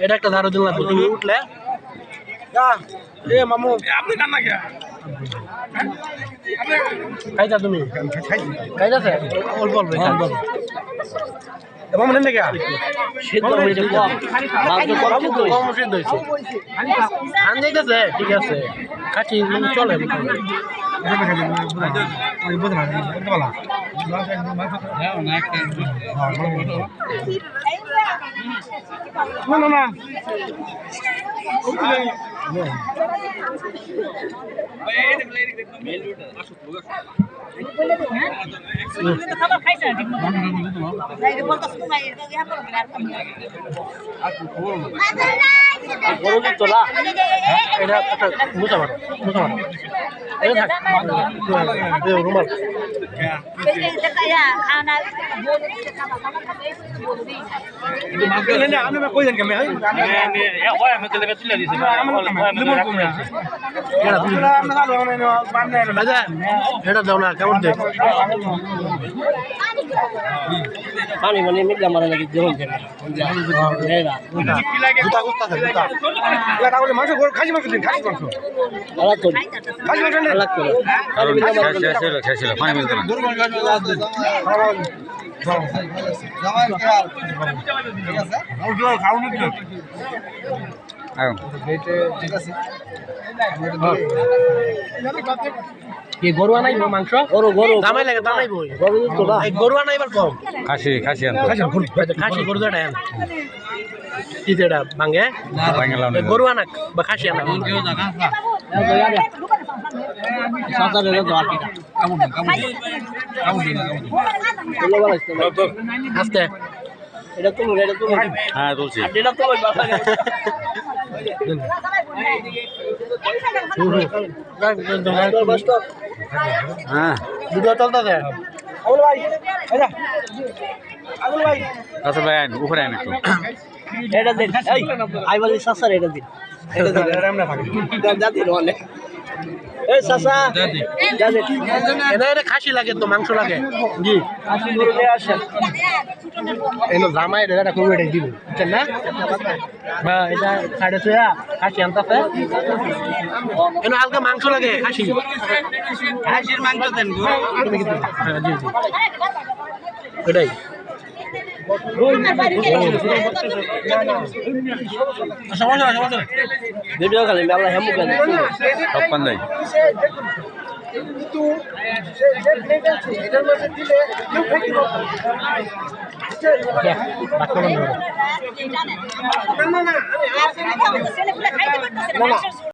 এটা একটা ধারো দিন লাগবে তুমি উঠলে এ মামু আপনি কান না গিয়া খাইতা তুমি খাইতাছে অল্প অল্প মামু নেন গিয়া সিদ্ধ হয়েছে কম সিদ্ধ হয়েছে খান যাইতেছে ঠিক আছে কাঠি চলে না না তোলা এটা একটা মুছা মারো এটা থাক রুমাল এটা দাও না কেমন দেখ পানি মানে মিটলা মারা নাকি জীবন মাংস খাসি মাংস দিন খাসি মাংস আলাদা করে খাসি মাংস আলাদা করে খেয়েছিল পানি মিলতে না গরু আনাইব মাংস গরু দামাই লাগে দামাইব গরু আনাইবার কম খাসি গরু এটা ভাঙে গরু আনাক বা খাসি আনাক আস্তে এটা তো হ্যাঁ তুলছি হ্যাঁ ভিডিও চলতেছে আচ্ছা ভাই উপরে আইন একটু এটা দিন আই বলি সাসার এটা দিন এই সাসা এটা খাসি লাগে তো মাংস লাগে জি খাসি গরু নিয়ে আসেন এলো জামাই এটা করবে এটা দিব বুঝছেন না হ্যাঁ এটা সাড়ে ছয়া খাসি আনতেছে এনো হালকা মাংস লাগে খাসির মাংস দেন গো হ্যাঁ জি জি এটাই ভিডিও খালি মেলা হেমু কেন সব নাই